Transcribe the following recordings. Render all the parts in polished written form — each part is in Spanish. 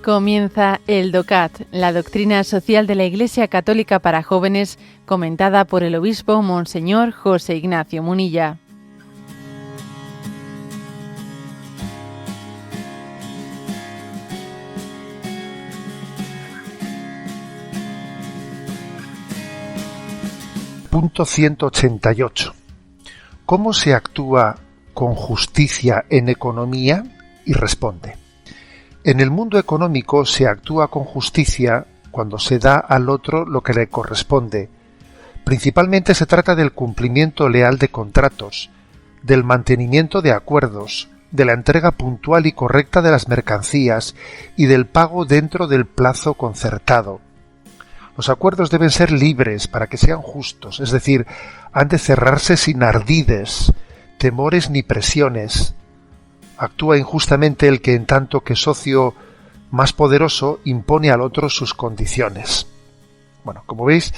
Comienza el DOCAT, la doctrina social de la Iglesia Católica para jóvenes, comentada por el obispo Monseñor José Ignacio Munilla. Punto 188. ¿Cómo se actúa con justicia en economía? Y responde. En el mundo económico se actúa con justicia cuando se da al otro lo que le corresponde. Principalmente se trata del cumplimiento leal de contratos, del mantenimiento de acuerdos, de la entrega puntual y correcta de las mercancías y del pago dentro del plazo concertado. Los acuerdos deben ser libres para que sean justos, es decir, han de cerrarse sin ardides, temores ni presiones. Actúa injustamente el que en tanto que socio más poderoso impone al otro sus condiciones. Bueno, como veis,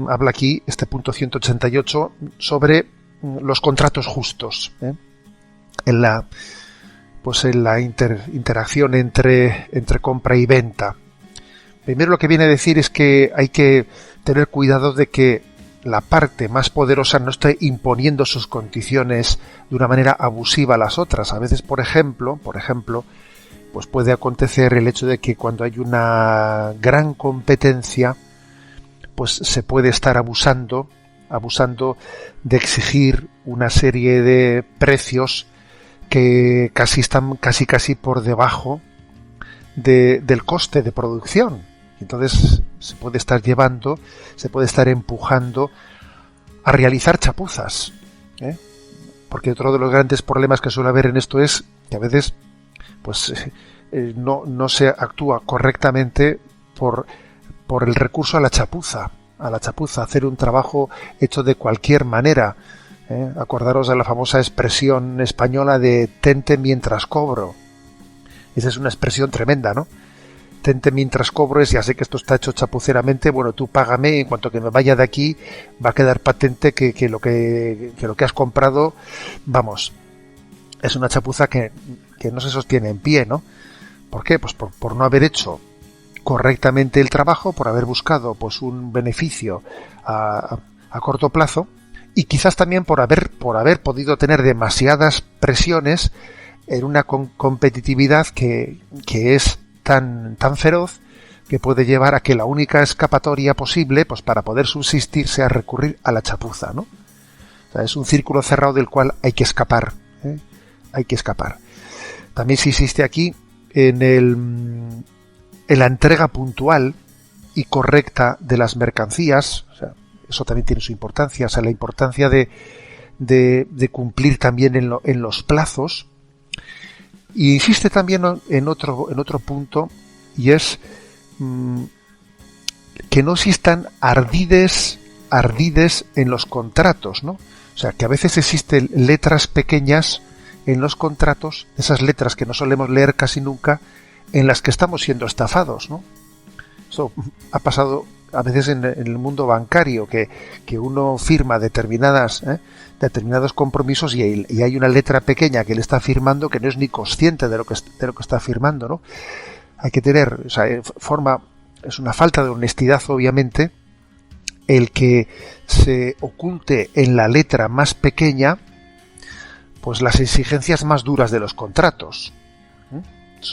habla aquí este punto 188 sobre los contratos justos, en la interacción entre compra y venta. Primero lo que viene a decir es que hay que tener cuidado de que la parte más poderosa no esté imponiendo sus condiciones de una manera abusiva a las otras. A veces, por ejemplo, pues puede acontecer el hecho de que cuando hay una gran competencia, pues se puede estar abusando de exigir una serie de precios que están casi por debajo del coste de producción. Entonces se puede estar empujando a realizar chapuzas, porque otro de los grandes problemas que suele haber en esto es que a veces no se actúa correctamente por el recurso a la chapuza, hacer un trabajo hecho de cualquier manera. Acordaros de la famosa expresión española de tente mientras cobro. Esa es una expresión tremenda, ¿no? Tente mientras cobro es, ya sé que esto está hecho chapuceramente, bueno, tú págame, en cuanto que me vaya de aquí va a quedar patente que lo que has comprado, vamos, es una chapuza que no se sostiene en pie, ¿no? ¿Por qué? Pues por no haber hecho correctamente el trabajo, por haber buscado pues un beneficio a corto plazo y quizás también por haber podido tener demasiadas presiones en una competitividad que es tan feroz que puede llevar a que la única escapatoria posible, pues para poder subsistir, sea recurrir a la chapuza, ¿no? O sea, es un círculo cerrado del cual hay que escapar, hay que escapar. También se insiste aquí en la entrega puntual y correcta de las mercancías. O sea, eso también tiene su importancia, o sea, la importancia de cumplir también en los plazos. Y insiste también en otro punto, y es que no existan ardides en los contratos, ¿no? O sea, que a veces existen letras pequeñas en los contratos, esas letras que no solemos leer casi nunca, en las que estamos siendo estafados, ¿no? Eso ha pasado a veces en el mundo bancario, que uno firma determinados compromisos y hay una letra pequeña que le está firmando que no es ni consciente de lo que está firmando, ¿no? Hay que tener, o sea, es una falta de honestidad, obviamente, el que se oculte en la letra más pequeña pues las exigencias más duras de los contratos.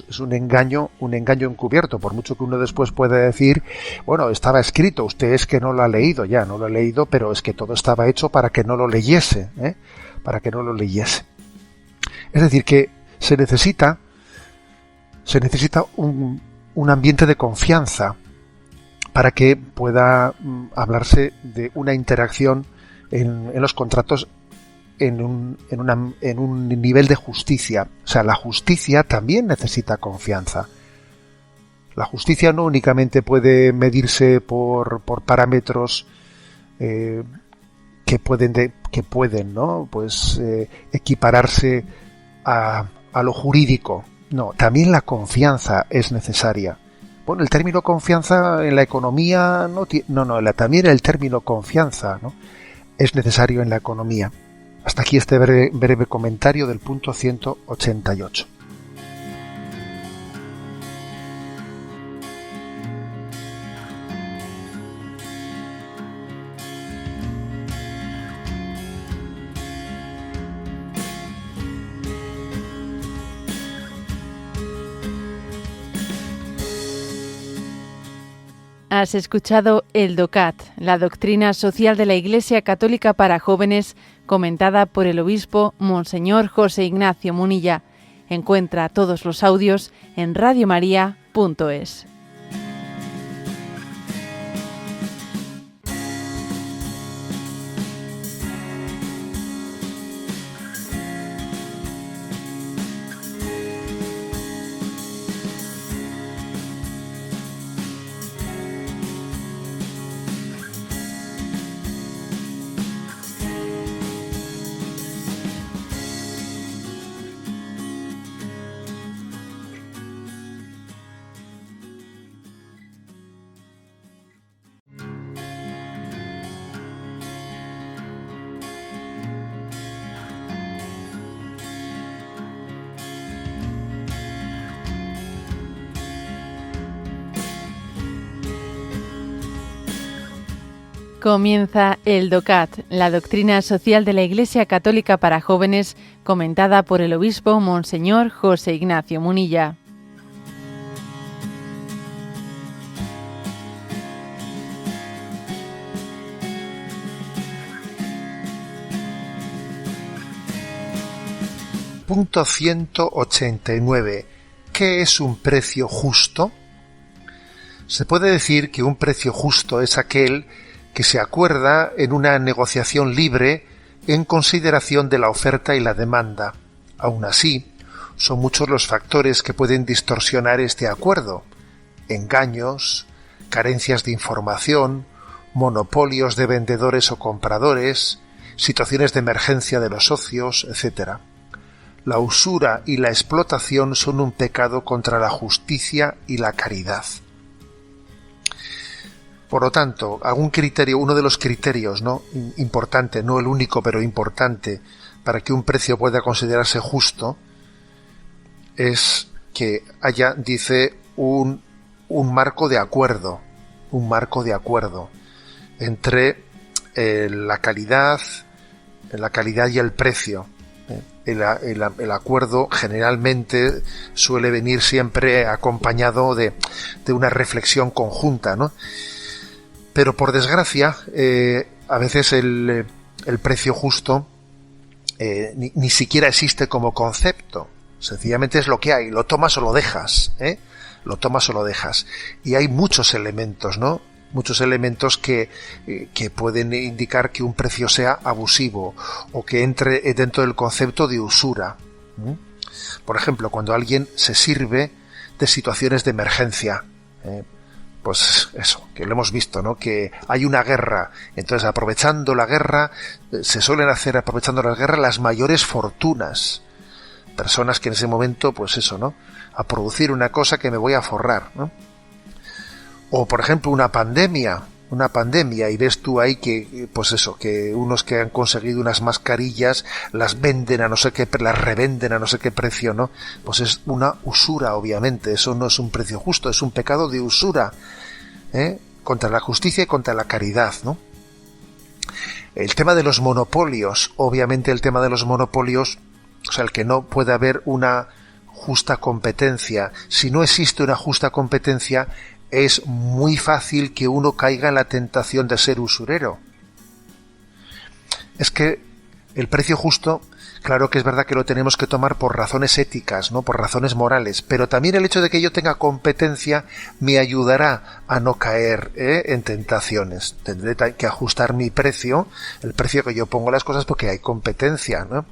Es un engaño encubierto, por mucho que uno después pueda decir, bueno, estaba escrito, usted es que no lo ha leído, ya no lo he leído, pero es que todo estaba hecho para que no lo leyese, Es decir, que se necesita un ambiente de confianza para que pueda hablarse de una interacción en los contratos en un nivel de justicia. O sea, la justicia también necesita confianza. La justicia no únicamente puede medirse por parámetros que pueden, ¿no? Pues equipararse a lo jurídico. No, también la confianza es necesaria. Bueno, el término confianza en la economía también el término confianza, ¿no? Es necesario en la economía. Hasta aquí este breve comentario del punto 188. Has escuchado el DOCAT, la doctrina social de la Iglesia Católica para jóvenes, comentada por el obispo Monseñor José Ignacio Munilla. Encuentra todos los audios en radiomaria.es. Comienza el DOCAT, la doctrina social de la Iglesia Católica para jóvenes, comentada por el obispo Monseñor José Ignacio Munilla. Punto 189. ¿Qué es un precio justo? Se puede decir que un precio justo es aquel que se acuerda en una negociación libre en consideración de la oferta y la demanda. Aun así, son muchos los factores que pueden distorsionar este acuerdo: engaños, carencias de información, monopolios de vendedores o compradores, situaciones de emergencia de los socios, etc. La usura y la explotación son un pecado contra la justicia y la caridad. Por lo tanto, uno de los criterios, ¿no?, importante, no el único, pero importante, para que un precio pueda considerarse justo, es que haya, dice, un marco de acuerdo, entre la calidad y el precio. El acuerdo generalmente suele venir siempre acompañado de una reflexión conjunta, ¿no? Pero por desgracia, a veces el precio justo ni siquiera existe como concepto. Sencillamente es lo que hay, lo tomas o lo dejas, lo tomas o lo dejas. Y hay muchos elementos, ¿no? Muchos elementos que pueden indicar que un precio sea abusivo o que entre dentro del concepto de usura. Por ejemplo, cuando alguien se sirve de situaciones de emergencia, pues eso, que lo hemos visto, ¿no? Que hay una guerra, entonces aprovechando la guerra, se suelen hacer, aprovechando la guerra, las mayores fortunas. Personas que en ese momento, pues eso, ¿no?, a producir una cosa que me voy a forrar, ¿no? O por ejemplo una pandemia, y ves tú ahí que, pues eso, que unos que han conseguido unas mascarillas las venden a no sé qué, las revenden a no sé qué precio, ¿no? Pues es una usura, obviamente. Eso no es un precio justo, es un pecado de usura, contra la justicia y contra la caridad, ¿no? El tema de los monopolios, obviamente el tema de los monopolios, o sea, el que no puede haber una justa competencia. Si no existe una justa competencia, es muy fácil que uno caiga en la tentación de ser usurero. Es que el precio justo, claro que es verdad que lo tenemos que tomar por razones éticas, ¿no?, por razones morales, pero también el hecho de que yo tenga competencia me ayudará a no caer en tentaciones. Tendré que ajustar mi precio, el precio que yo pongo a las cosas, porque hay competencia, ¿no?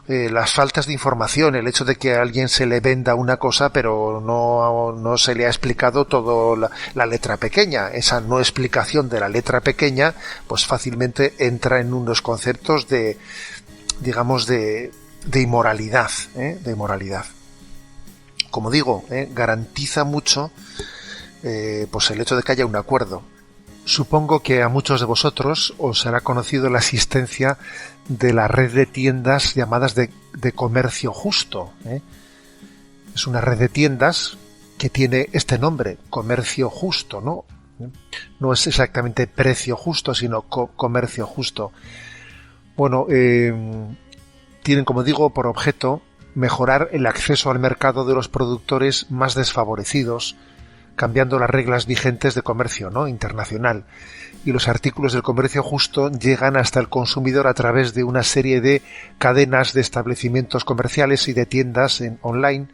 Las faltas de información, el hecho de que a alguien se le venda una cosa pero no se le ha explicado todo la letra pequeña. Esa no explicación de la letra pequeña pues fácilmente entra en unos conceptos de, digamos, de inmoralidad, de inmoralidad. Como digo, garantiza mucho pues el hecho de que haya un acuerdo. Supongo que a muchos de vosotros os será conocido la existencia de la red de tiendas llamadas de comercio justo. Es una red de tiendas que tiene este nombre, comercio justo, ¿no? No es exactamente precio justo, sino comercio justo. Bueno, tienen, como digo, por objeto mejorar el acceso al mercado de los productores más desfavorecidos, cambiando las reglas vigentes de comercio, ¿no?, internacional. Y los artículos del comercio justo llegan hasta el consumidor a través de una serie de cadenas de establecimientos comerciales y de tiendas online,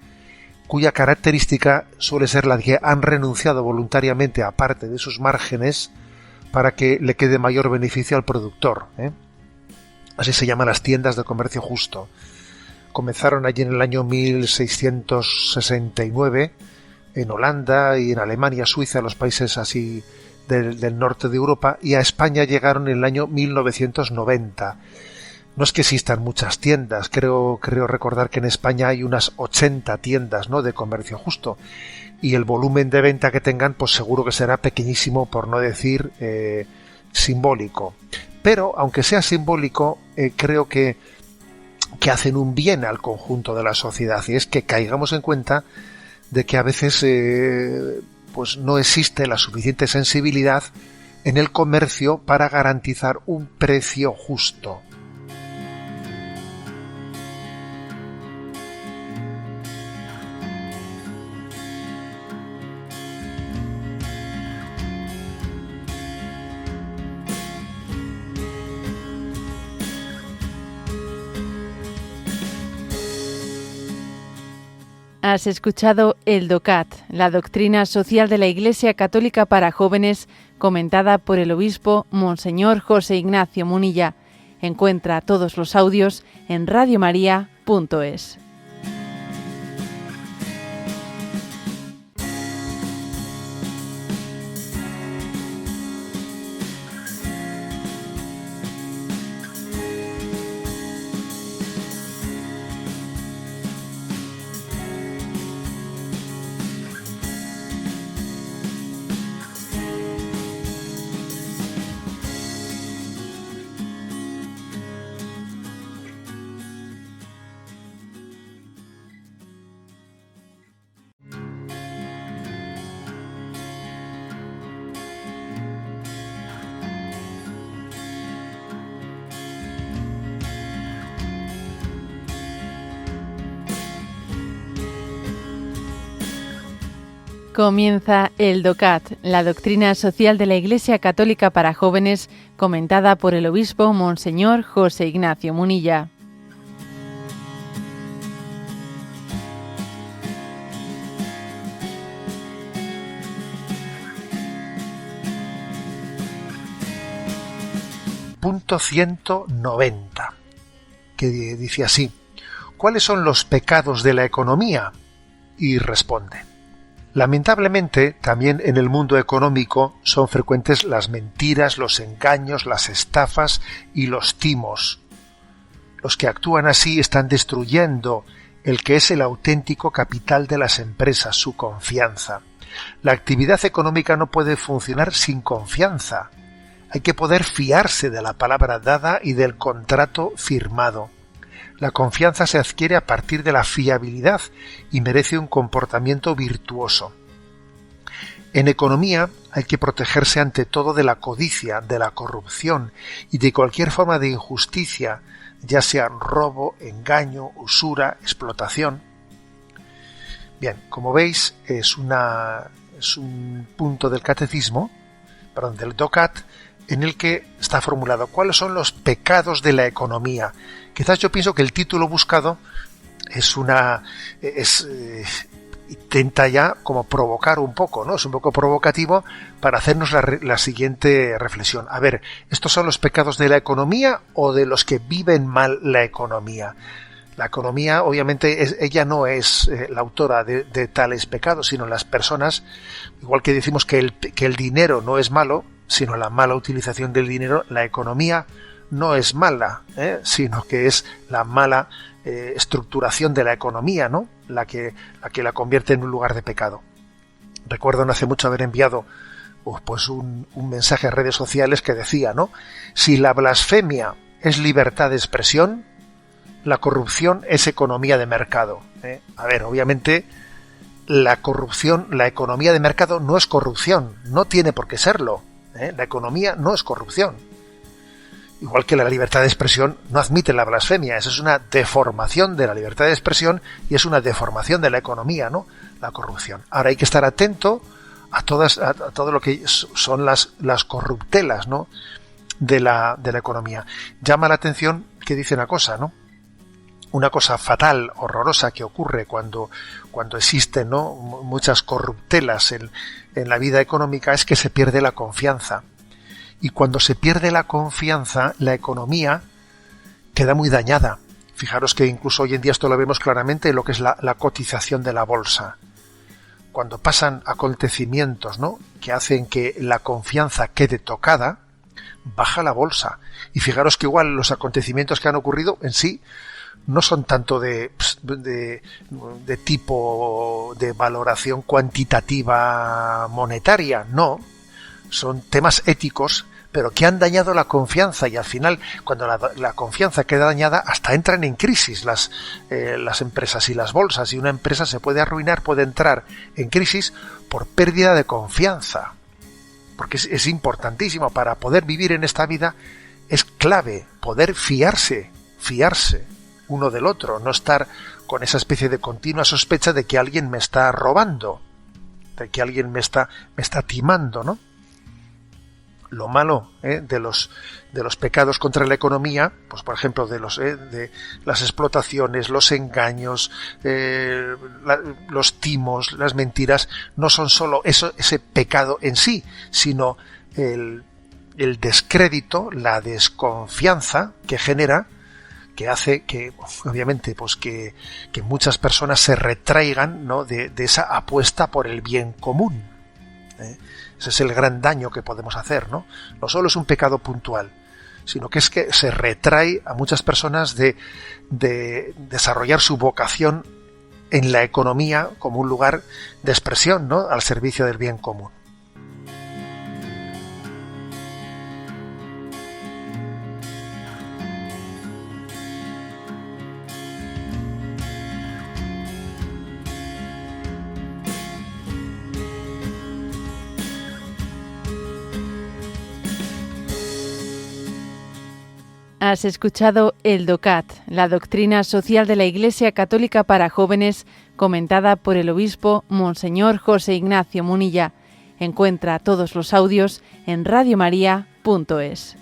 cuya característica suele ser la de que han renunciado voluntariamente a parte de sus márgenes para que le quede mayor beneficio al productor, ¿eh? Así se llaman las tiendas de comercio justo. Comenzaron allí en el año 1669 en Holanda y en Alemania, Suiza, los países así del norte de Europa, y a España llegaron en el año 1990. No es que existan muchas tiendas, creo recordar que en España hay unas 80 tiendas, ¿no?, de comercio justo, y el volumen de venta que tengan pues seguro que será pequeñísimo, por no decir simbólico. Pero aunque sea simbólico, creo que hacen un bien al conjunto de la sociedad, y es que caigamos en cuenta de que a veces pues no existe la suficiente sensibilidad en el comercio para garantizar un precio justo. Has escuchado el DOCAT, la doctrina social de la Iglesia Católica para jóvenes, comentada por el obispo Monseñor José Ignacio Munilla. Encuentra todos los audios en radiomaria.es. Comienza el DOCAT, la doctrina social de la Iglesia Católica para jóvenes, comentada por el obispo Monseñor José Ignacio Munilla. Punto 190, que dice así: ¿cuáles son los pecados de la economía? Y responde: lamentablemente, también en el mundo económico son frecuentes las mentiras, los engaños, las estafas y los timos. Los que actúan así están destruyendo el que es el auténtico capital de las empresas, su confianza. La actividad económica no puede funcionar sin confianza. Hay que poder fiarse de la palabra dada y del contrato firmado. La confianza se adquiere a partir de la fiabilidad y merece un comportamiento virtuoso. En economía hay que protegerse ante todo de la codicia, de la corrupción y de cualquier forma de injusticia, ya sea robo, engaño, usura, explotación. Bien, como veis, es un punto del del DOCAT, en el que está formulado cuáles son los pecados de la economía. Quizás yo pienso que el título buscado intenta ya como provocar un poco, ¿no? Es un poco provocativo para hacernos la siguiente reflexión. A ver, ¿estos son los pecados de la economía o de los que viven mal la economía? La economía, obviamente, ella no es la autora de tales pecados, sino las personas, igual que decimos que el dinero no es malo, sino la mala utilización del dinero. La economía no es mala, sino que es la mala estructuración de la economía, ¿no?, la que la convierte en un lugar de pecado. Recuerdo no hace mucho haber enviado pues un mensaje a redes sociales que decía, ¿no?, si la blasfemia es libertad de expresión, la corrupción es economía de mercado. A ver, obviamente la corrupción, la economía de mercado no es corrupción, no tiene por qué serlo. La economía no es corrupción. Igual que la libertad de expresión no admite la blasfemia, esa es una deformación de la libertad de expresión y es una deformación de la economía, ¿no?, la corrupción. Ahora hay que estar atento a todo lo que son las corruptelas, ¿no?, de la economía. Llama la atención que dice una cosa, ¿no? Una cosa fatal, horrorosa que ocurre cuando existen, ¿no?, muchas corruptelas en la vida económica, es que se pierde la confianza. Y cuando se pierde la confianza, la economía queda muy dañada. Fijaros que incluso hoy en día esto lo vemos claramente en lo que es la cotización de la bolsa. Cuando pasan acontecimientos, ¿no?, que hacen que la confianza quede tocada, baja la bolsa. Y fijaros que igual los acontecimientos que han ocurrido en sí no son tanto de tipo de valoración cuantitativa monetaria, no. Son temas éticos, pero que han dañado la confianza, y al final, cuando la confianza queda dañada, hasta entran en crisis las empresas y las bolsas, y una empresa se puede arruinar, puede entrar en crisis por pérdida de confianza. Porque es importantísimo para poder vivir en esta vida, es clave poder fiarse uno del otro, no estar con esa especie de continua sospecha de que alguien me está robando, de que alguien me está timando, ¿no? Lo malo de los pecados contra la economía, pues por ejemplo de las explotaciones, los engaños, los timos, las mentiras, no son solo ese pecado en sí, sino el descrédito, la desconfianza que genera, que hace que, obviamente, pues que muchas personas se retraigan, ¿no?, de esa apuesta por el bien común. Ese es el gran daño que podemos hacer, ¿no? No solo es un pecado puntual, sino que es que se retrae a muchas personas de desarrollar su vocación en la economía como un lugar de expresión, ¿no?, al servicio del bien común. Has escuchado el DOCAT, la doctrina social de la Iglesia Católica para jóvenes, comentada por el obispo Monseñor José Ignacio Munilla. Encuentra todos los audios en radiomaria.es.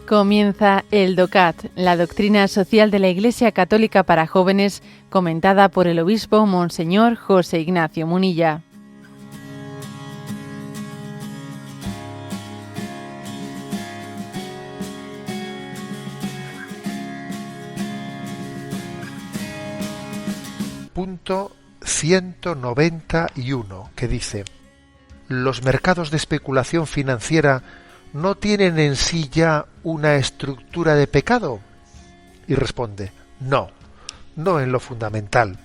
Comienza el DOCAT, la doctrina social de la Iglesia Católica para jóvenes, comentada por el obispo Monseñor José Ignacio Munilla. Punto 191, que dice: los mercados de especulación financiera ¿no tienen en sí ya una estructura de pecado? Y responde: no en lo fundamental.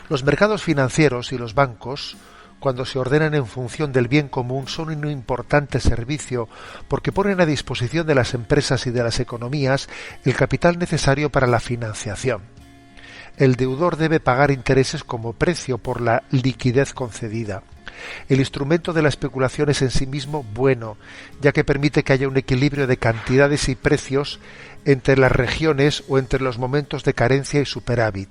Los mercados financieros y los bancos, cuando se ordenan en función del bien común, son un importante servicio porque ponen a disposición de las empresas y de las economías el capital necesario para la financiación. El deudor debe pagar intereses como precio por la liquidez concedida. El instrumento de la especulación es en sí mismo bueno, ya que permite que haya un equilibrio de cantidades y precios entre las regiones o entre los momentos de carencia y superávit.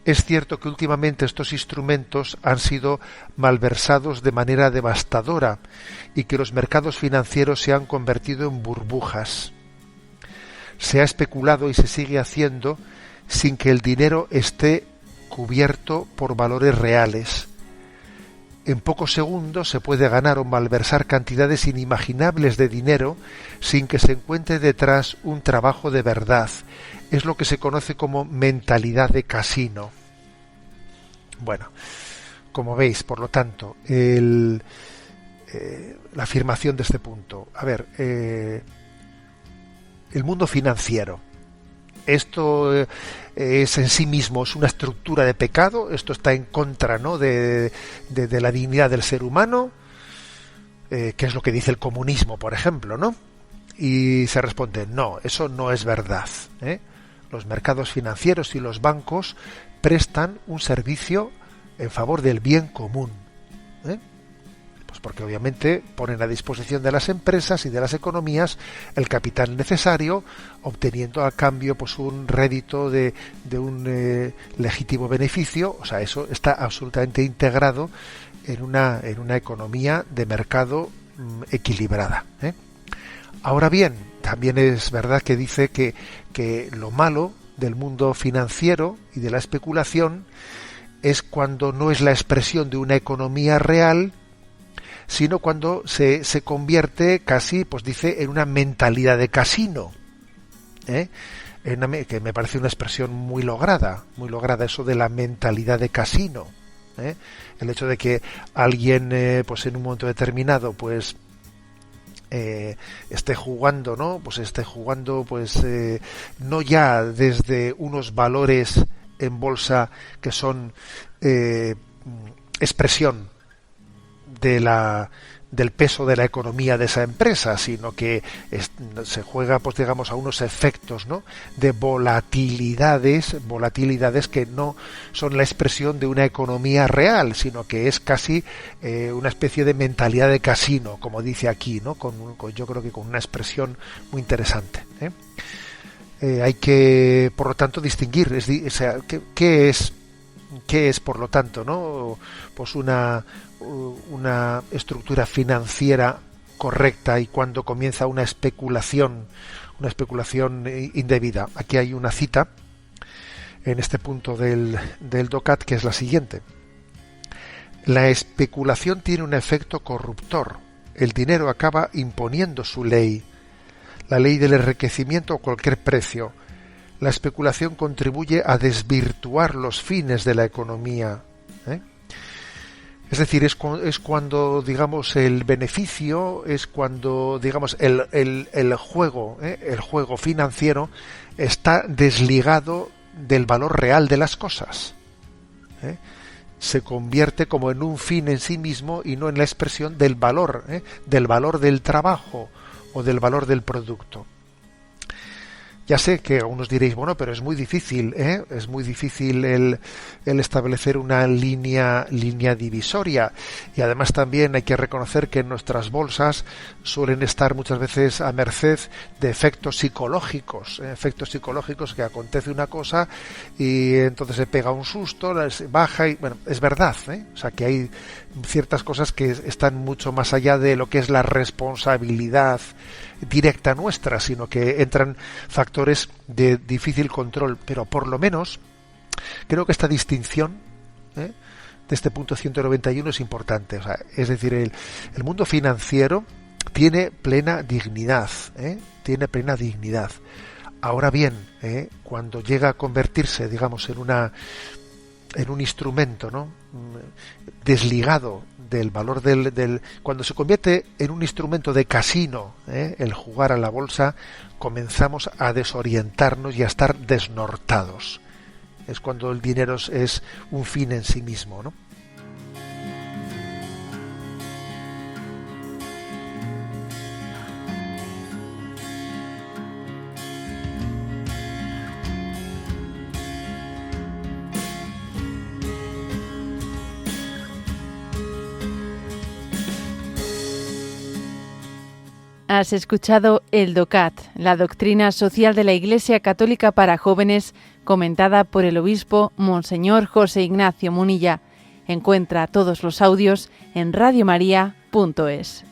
Es cierto que últimamente estos instrumentos han sido malversados de manera devastadora y que los mercados financieros se han convertido en burbujas. Se ha especulado y se sigue haciendo sin que el dinero esté cubierto por valores reales. En pocos segundos se puede ganar o malversar cantidades inimaginables de dinero sin que se encuentre detrás un trabajo de verdad. Es lo que se conoce como mentalidad de casino. Bueno, como veis, por lo tanto, la afirmación de este punto. A ver, el mundo financiero. Esto es en sí mismo es una estructura de pecado. Esto está en contra, ¿no?, de la dignidad del ser humano, que es lo que dice el comunismo, por ejemplo, ¿no? Y se responde, no, eso no es verdad, ¿eh? Los mercados financieros y los bancos prestan un servicio en favor del bien común, ¿eh? Pues porque obviamente ponen a disposición de las empresas y de las economías el capital necesario, obteniendo a cambio pues un rédito de un legítimo beneficio. O sea, eso está absolutamente integrado en una economía de mercado equilibrada, ¿eh? Ahora bien, también es verdad que dice que lo malo del mundo financiero y de la especulación es cuando no es la expresión de una economía real, sino cuando se convierte casi, pues dice, en una mentalidad de casino, ¿eh? Que me parece una expresión muy lograda eso de la mentalidad de casino, ¿eh? El hecho de que alguien, pues en un momento determinado, pues esté jugando, ¿no? Pues esté jugando, pues no ya desde unos valores en bolsa que son expresión del peso de la economía de esa empresa, sino que se juega, pues digamos, a unos efectos, ¿no?, de volatilidades que no son la expresión de una economía real, sino que es casi una especie de mentalidad de casino, como dice aquí, ¿no?, yo creo que con una expresión muy interesante, ¿eh? Hay que, por lo tanto, distinguir, o sea, ¿qué es, por lo tanto, ¿no?, pues una estructura financiera correcta y cuando comienza una especulación indebida. Aquí hay una cita en este punto del DOCAT que es la siguiente: la especulación tiene un efecto corruptor. El dinero acaba imponiendo su ley, la ley del enriquecimiento a cualquier precio. La especulación contribuye a desvirtuar los fines de la economía, ¿eh? Es decir, es cuando, digamos, el beneficio, es cuando, digamos, el juego financiero está desligado del valor real de las cosas, ¿eh? Se convierte como en un fin en sí mismo y no en la expresión del valor del trabajo o del valor del producto. Ya sé que algunos diréis, bueno, pero es muy difícil, es muy difícil el establecer una línea divisoria, y además también hay que reconocer que nuestras bolsas suelen estar muchas veces a merced de efectos psicológicos que acontece una cosa y entonces se pega un susto, baja y bueno, es verdad, o sea que hay ciertas cosas que están mucho más allá de lo que es la responsabilidad directa nuestra, sino que entran factores de difícil control, pero por lo menos creo que esta distinción de este punto 191 es importante. O sea, es decir, el mundo financiero tiene plena dignidad, Ahora bien, cuando llega a convertirse, digamos, en un instrumento, ¿no?, desligado del valor cuando se convierte en un instrumento de casino, el jugar a la bolsa, comenzamos a desorientarnos y a estar desnortados. Es cuando el dinero es un fin en sí mismo, ¿no? Has escuchado el DOCAT, la doctrina social de la Iglesia Católica para jóvenes, comentada por el obispo Monseñor José Ignacio Munilla. Encuentra todos los audios en radiomaria.es.